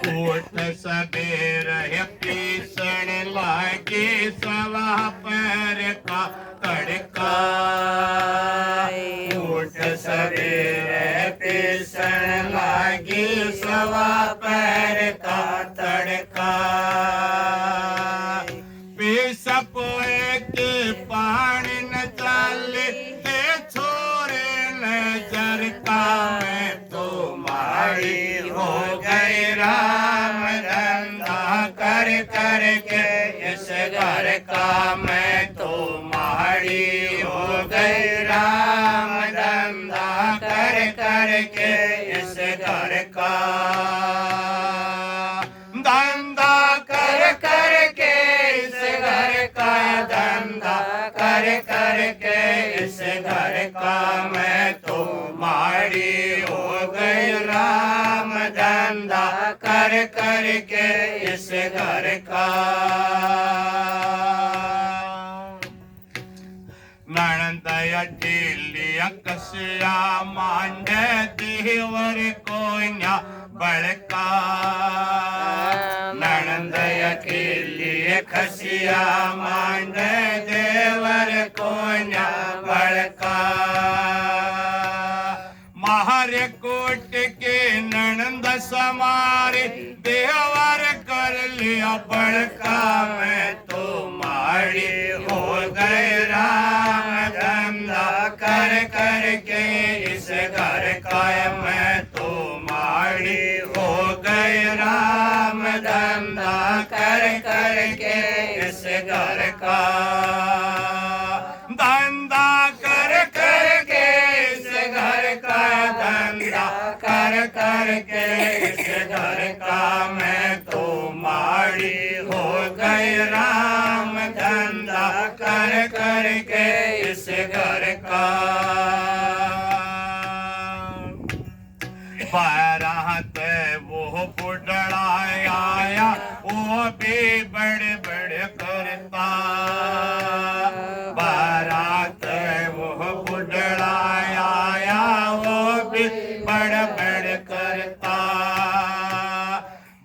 उठ सबेर है पीसण लागे सवा पैर का तड़का। उठ सबेर है पीसण लागे सवा पैर का तड़का। पीस पोए के पानी न चले ते छोरे नजर का। मैं तो माड़ी हो गई राम धंधा कर कर के इस घर का। मैं तो माड़ी हो गई राम धंधा कर कर के इस घर का। धंधा कर कर के इस घर का। धंधा कर कर के इस घर का। मैं तो माड़ी हो गई राम धंधा कर कर के इस घर का। नणंदया ढीलिया कसिया मांडे देवर कोन्या बड़का। नणंदया के लिए खसिया मांडे देवर कोन्या बड़का। महारे कोट के नणंद समारे देवर कर लिया बड़का। मैं तो माड़ी हो गए राम धंधा कर कर के इस घर का। मैं तो माड़ी हो गए राम धंधा कर कर के इस घर का। धंधा कर कर के इस घर का। धंधा कर कर के इस घर का। मैं तो माड़ी हो गई राम धंधा कर कर के इस घर का। बारात वो बुढ़ड़ा आया वो भी बड़े बड़े करता। बारात वो बुढ़ड़ा आया वो भी बड़े बड़े करता।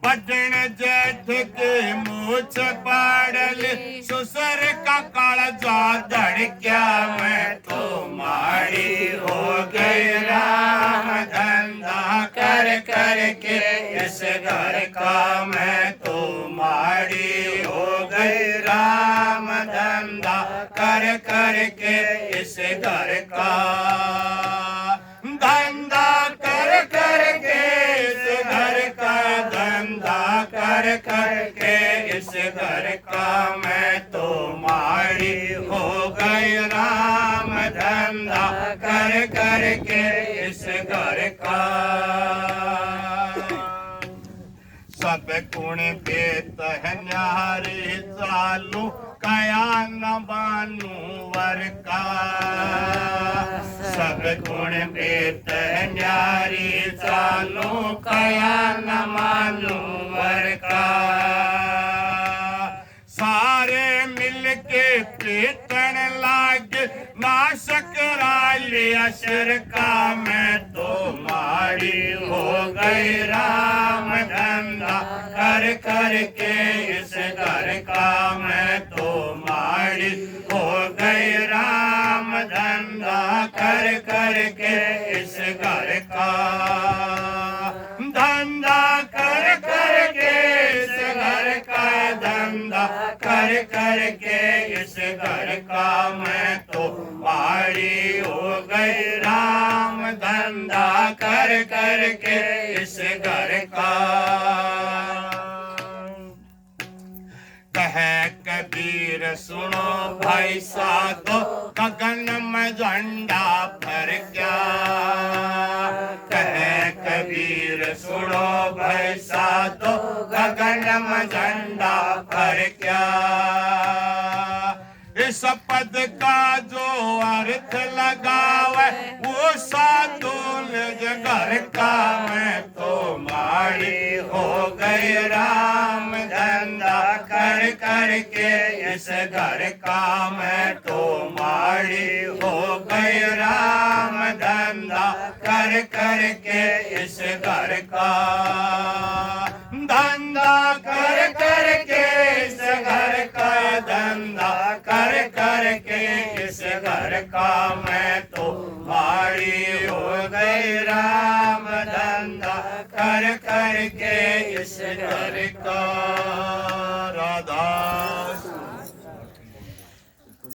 बटन जेठ के मूछ पाड़ल ससुर का कालजा धड़क्या। मैं तो माड़ी हो गई राम धंधा कर कर के इस घर का। मैं तो माड़ी हो गई राम धंधा कर कर के इस घर का। धंधा कर कर के इस घर का। धंधा कर कर के इस घर का। मैं तो माड़ी हो गई राम धंधा कर कर के इस घर का। सब गुण देत है न्यारे चालू कया न बानू वर का। सब गुण देत है न्यारे चालू कया न मानू वर का। सारे मिल के पीटन लाग नाशक राली अशर का। मैं तो माड़ी हो गई राम धंधा कर कर के इस घर का। मैं तो माड़ी हो गई राम धंधा कर कर के इस घर का। धंधा कर कर के इस घर का। धंधा कर कर के इस घर का। मैं तो माड़ी हो गई राम धंधा कर कर के इस घर का। कहे कबीर सुनो भाई साधो गगन में झंडा फरक्या। कहे कबीर सुनो भाई साधो गगन में झंडा फरक्या। इस पद का जो अर्थ लगावे वो साधु निज घर का। मैं तो माड़ी हो गई राम धंधा कर कर के इस घर का। मैं तो माड़ी हो गई राम धंधा कर कर के इस घर का। घर का मैं तो माड़ी हो गई राम, धंधा कर कर के इस घर का।